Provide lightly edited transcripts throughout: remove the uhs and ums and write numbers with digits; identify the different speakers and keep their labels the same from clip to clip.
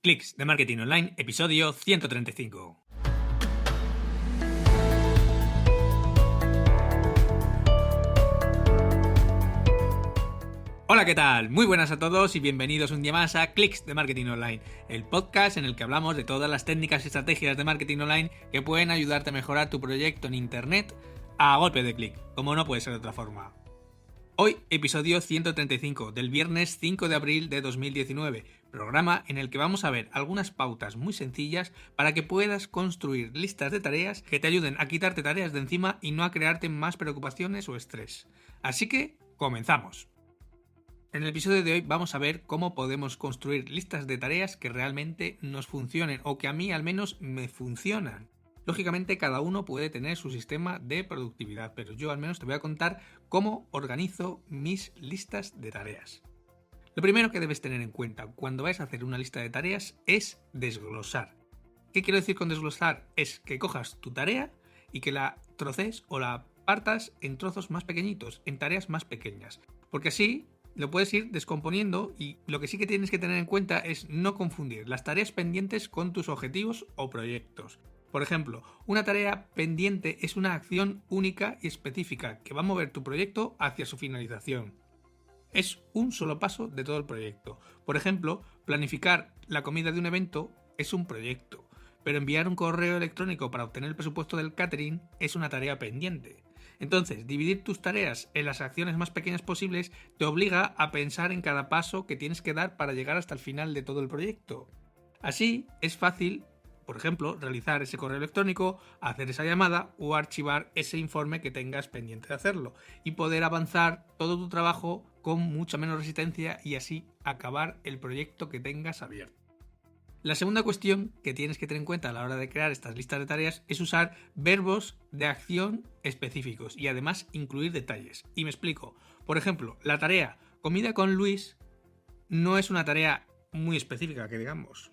Speaker 1: Clics de Marketing Online, episodio 135. Hola, ¿qué tal? Muy buenas a todos y bienvenidos un día más a Clics de Marketing Online, el podcast en el que hablamos de todas las técnicas y estrategias de marketing online que pueden ayudarte a mejorar tu proyecto en Internet a golpe de clic, como no puede ser de otra forma. Hoy, episodio 135 del viernes 5 de abril de 2019, programa en el que vamos a ver algunas pautas muy sencillas para que puedas construir listas de tareas que te ayuden a quitarte tareas de encima y no a crearte más preocupaciones o estrés. Así que, comenzamos. En el episodio de hoy vamos a ver cómo podemos construir listas de tareas que realmente nos funcionen o que a mí al menos me funcionan. Lógicamente cada uno puede tener su sistema de productividad, pero yo al menos te voy a contar cómo organizo mis listas de tareas. Lo primero que debes tener en cuenta cuando vayas a hacer una lista de tareas es desglosar. ¿Qué quiero decir con desglosar? Es que cojas tu tarea y que la troces o la partas en trozos más pequeñitos, en tareas más pequeñas. Porque así lo puedes ir descomponiendo y lo que sí que tienes que tener en cuenta es no confundir las tareas pendientes con tus objetivos o proyectos. Por ejemplo, una tarea pendiente es una acción única y específica que va a mover tu proyecto hacia su finalización. Es un solo paso de todo el proyecto. Por ejemplo, planificar la comida de un evento es un proyecto, pero enviar un correo electrónico para obtener el presupuesto del catering es una tarea pendiente. Entonces, dividir tus tareas en las acciones más pequeñas posibles te obliga a pensar en cada paso que tienes que dar para llegar hasta el final de todo el proyecto. Así, es fácil, por ejemplo, realizar ese correo electrónico, hacer esa llamada o archivar ese informe que tengas pendiente de hacerlo y poder avanzar todo tu trabajo con mucha menos resistencia y así acabar el proyecto que tengas abierto. La segunda cuestión que tienes que tener en cuenta a la hora de crear estas listas de tareas es usar verbos de acción específicos y además incluir detalles. Y me explico. Por ejemplo, la tarea comida con Luis no es una tarea muy específica, que digamos.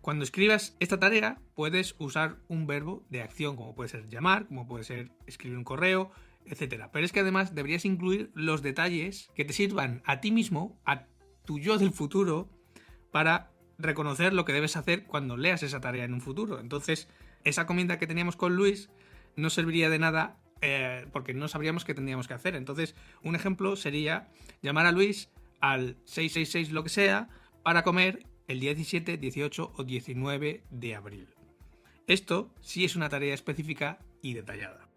Speaker 1: Cuando escribas esta tarea puedes usar un verbo de acción, como puede ser llamar, como puede ser escribir un correo, etc. Pero es que además deberías incluir los detalles que te sirvan a ti mismo, a tu yo del futuro, para reconocer lo que debes hacer cuando leas esa tarea en un futuro. Entonces, esa comida que teníamos con Luis no serviría de nada porque no sabríamos qué tendríamos que hacer. Entonces, un ejemplo sería llamar a Luis al 666 lo que sea para comer el día 17, 18 o 19 de abril. Esto sí es una tarea específica y detallada.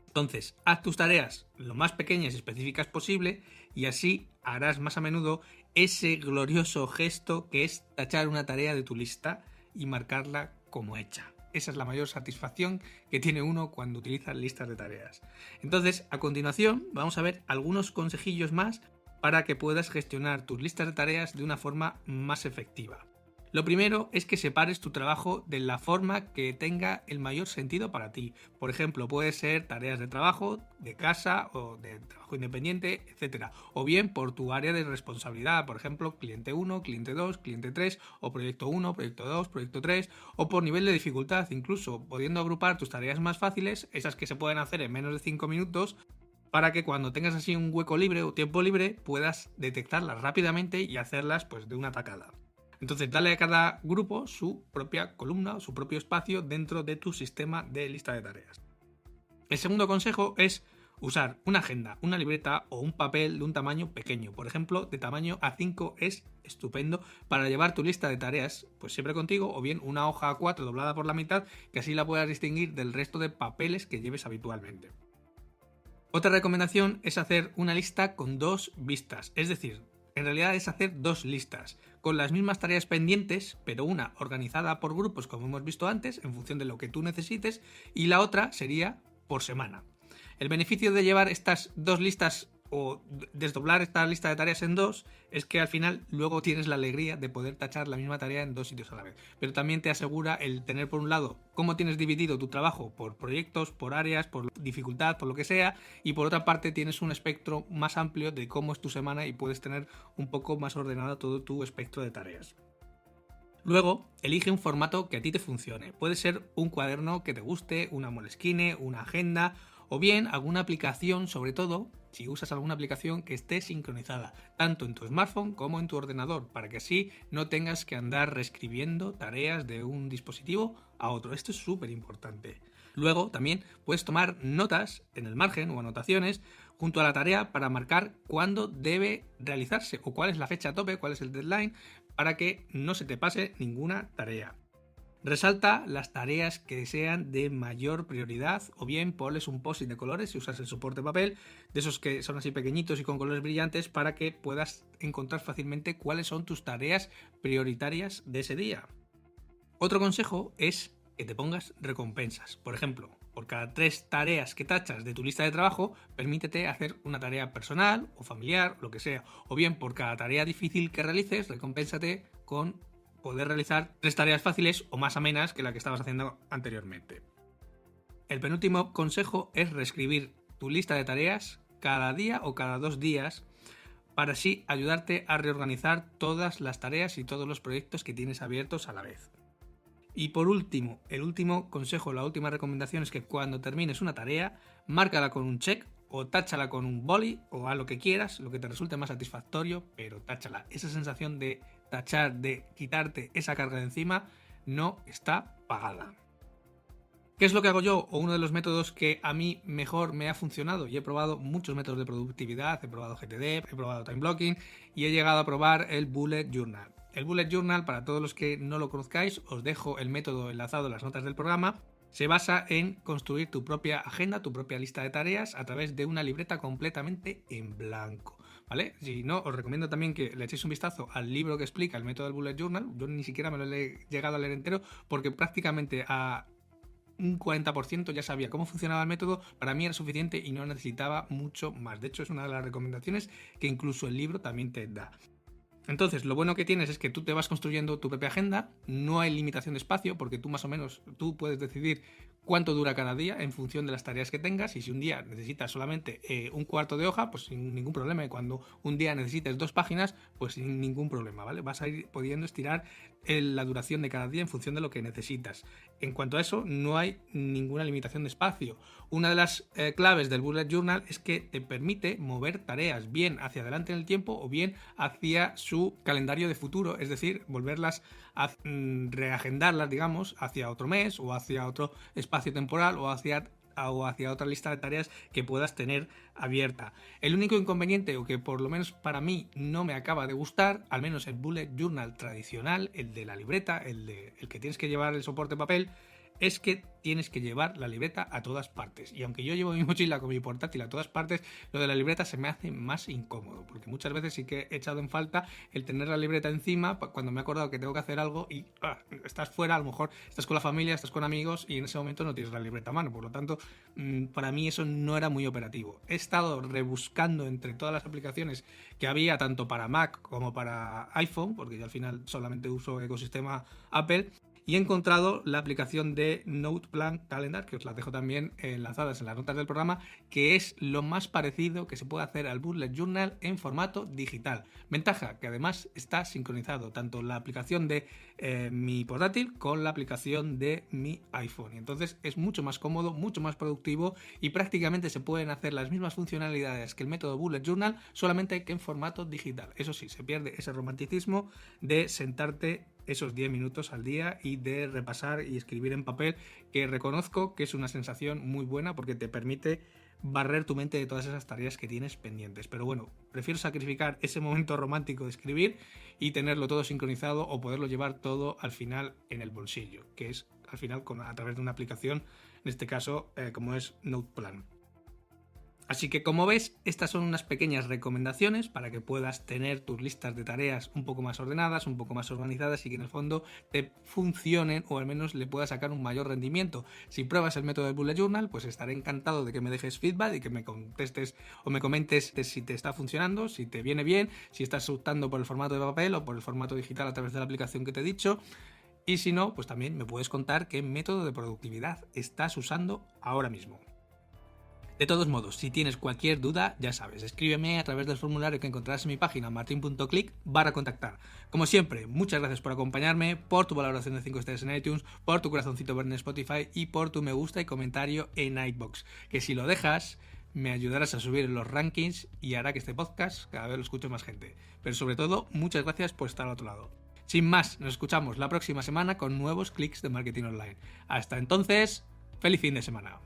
Speaker 1: Entonces, haz tus tareas lo más pequeñas y específicas posible y así harás más a menudo ese glorioso gesto que es tachar una tarea de tu lista y marcarla como hecha. Esa es la mayor satisfacción que tiene uno cuando utiliza listas de tareas. Entonces, a continuación, vamos a ver algunos consejillos más para que puedas gestionar tus listas de tareas de una forma más efectiva. Lo primero es que separes tu trabajo de la forma que tenga el mayor sentido para ti. Por ejemplo, puede ser tareas de trabajo, de casa o de trabajo independiente, etc. O bien por tu área de responsabilidad, por ejemplo, cliente 1, cliente 2, cliente 3, o proyecto 1, proyecto 2, proyecto 3, o por nivel de dificultad, incluso pudiendo agrupar tus tareas más fáciles, esas que se pueden hacer en menos de 5 minutos, para que cuando tengas así un hueco libre o tiempo libre puedas detectarlas rápidamente y hacerlas pues de una tacada. Entonces, dale a cada grupo su propia columna o su propio espacio dentro de tu sistema de lista de tareas. El segundo consejo es usar una agenda, una libreta o un papel de un tamaño pequeño. Por ejemplo, de tamaño A5 es estupendo para llevar tu lista de tareas pues siempre contigo, o bien una hoja A4 doblada por la mitad que así la puedas distinguir del resto de papeles que lleves habitualmente. Otra recomendación es hacer una lista con dos vistas, es decir, en realidad es hacer dos listas, con las mismas tareas pendientes, pero una organizada por grupos como hemos visto antes, en función de lo que tú necesites, y la otra sería por semana. El beneficio de llevar estas dos listas o desdoblar esta lista de tareas en dos es que al final luego tienes la alegría de poder tachar la misma tarea en dos sitios a la vez. Pero también te asegura el tener por un lado cómo tienes dividido tu trabajo por proyectos, por áreas, por dificultad, por lo que sea, y por otra parte tienes un espectro más amplio de cómo es tu semana y puedes tener un poco más ordenado todo tu espectro de tareas. Luego, elige un formato que a ti te funcione. Puede ser un cuaderno que te guste, una Moleskine, una agenda o bien alguna aplicación, sobre todo si usas alguna aplicación que esté sincronizada, tanto en tu smartphone como en tu ordenador, para que así no tengas que andar reescribiendo tareas de un dispositivo a otro. Esto es súper importante. Luego también puedes tomar notas en el margen o anotaciones junto a la tarea para marcar cuándo debe realizarse o cuál es la fecha tope, cuál es el deadline, para que no se te pase ninguna tarea. Resalta las tareas que sean de mayor prioridad o bien ponles un post-it de colores si usas el soporte papel, de esos que son así pequeñitos y con colores brillantes para que puedas encontrar fácilmente cuáles son tus tareas prioritarias de ese día. Otro consejo es que te pongas recompensas. Por ejemplo, por cada 3 tareas que tachas de tu lista de trabajo, permítete hacer una tarea personal o familiar, lo que sea. O bien por cada tarea difícil que realices, recompénsate con poder realizar 3 tareas fáciles o más amenas que la que estabas haciendo anteriormente. El penúltimo consejo es reescribir tu lista de tareas cada día o cada 2 días para así ayudarte a reorganizar todas las tareas y todos los proyectos que tienes abiertos a la vez. Y por último, el último consejo, la última recomendación es que cuando termines una tarea, márcala con un check o táchala con un boli o haz lo que quieras, lo que te resulte más satisfactorio, pero táchala. Esa sensación de tachar, de quitarte esa carga de encima, no está pagada. ¿Qué es lo que hago yo? O uno de los métodos que a mí mejor me ha funcionado, y he probado muchos métodos de productividad, he probado GTD, he probado Time Blocking y he llegado a probar el Bullet Journal. El Bullet Journal, para todos los que no lo conozcáis, os dejo el método enlazado en las notas del programa. Se basa en construir tu propia agenda, tu propia lista de tareas a través de una libreta completamente en blanco, ¿vale? Si no, os recomiendo también que le echéis un vistazo al libro que explica el método del Bullet Journal. Yo ni siquiera me lo he llegado a leer entero porque prácticamente a un 40% ya sabía cómo funcionaba el método, para mí era suficiente y no necesitaba mucho más. De hecho, es una de las recomendaciones que incluso el libro también te da. Entonces, lo bueno que tienes es que tú te vas construyendo tu propia agenda, no hay limitación de espacio porque tú más o menos tú puedes decidir cuánto dura cada día en función de las tareas que tengas, y si un día necesitas solamente un cuarto de hoja, pues sin ningún problema, y cuando un día necesites 2 páginas, pues sin ningún problema, ¿vale? Vas a ir pudiendo estirar la duración de cada día en función de lo que necesitas. En cuanto a eso, no hay ninguna limitación de espacio. Una de las claves del Bullet Journal es que te permite mover tareas bien hacia adelante en el tiempo o bien hacia su calendario de futuro, es decir, volverlas a reagendarlas, digamos, hacia otro mes o hacia otro espacio temporal o hacia otra lista de tareas que puedas tener abierta. El único inconveniente, o que por lo menos para mí no me acaba de gustar, al menos el Bullet Journal tradicional, el de la libreta, el que tienes que llevar el soporte papel, es que tienes que llevar la libreta a todas partes. Y aunque yo llevo mi mochila con mi portátil a todas partes, lo de la libreta se me hace más incómodo, porque muchas veces sí que he echado en falta el tener la libreta encima cuando me he acordado que tengo que hacer algo y estás fuera, a lo mejor estás con la familia, estás con amigos y en ese momento no tienes la libreta a mano. Por lo tanto, para mí eso no era muy operativo. He estado rebuscando entre todas las aplicaciones que había, tanto para Mac como para iPhone, porque yo al final solamente uso el ecosistema Apple, y he encontrado la aplicación de Noteplan Calendar, que os la dejo también enlazadas en las notas del programa, que es lo más parecido que se puede hacer al Bullet Journal en formato digital. Ventaja, que además está sincronizado tanto la aplicación de mi portátil con la aplicación de mi iPhone. Y entonces es mucho más cómodo, mucho más productivo y prácticamente se pueden hacer las mismas funcionalidades que el método Bullet Journal, solamente que en formato digital. Eso sí, se pierde ese romanticismo de sentarte esos 10 minutos al día y de repasar y escribir en papel, que reconozco que es una sensación muy buena porque te permite barrer tu mente de todas esas tareas que tienes pendientes. Pero bueno, prefiero sacrificar ese momento romántico de escribir y tenerlo todo sincronizado o poderlo llevar todo al final en el bolsillo, que es al final a través de una aplicación, en este caso como es Noteplan. Así que, como ves, estas son unas pequeñas recomendaciones para que puedas tener tus listas de tareas un poco más ordenadas, un poco más organizadas y que en el fondo te funcionen o al menos le puedas sacar un mayor rendimiento. Si pruebas el método del Bullet Journal, pues estaré encantado de que me dejes feedback y que me contestes o me comentes si te está funcionando, si te viene bien, si estás optando por el formato de papel o por el formato digital a través de la aplicación que te he dicho. Y si no, pues también me puedes contar qué método de productividad estás usando ahora mismo. De todos modos, si tienes cualquier duda, ya sabes, escríbeme a través del formulario que encontrarás en mi página martin.click/contactar. Como siempre, muchas gracias por acompañarme, por tu valoración de 5 estrellas en iTunes, por tu corazoncito verde en Spotify y por tu me gusta y comentario en iVoox, que si lo dejas me ayudarás a subir en los rankings y hará que este podcast cada vez lo escuche más gente. Pero sobre todo, muchas gracias por estar al otro lado. Sin más, nos escuchamos la próxima semana con nuevos clics de marketing online. Hasta entonces, feliz fin de semana.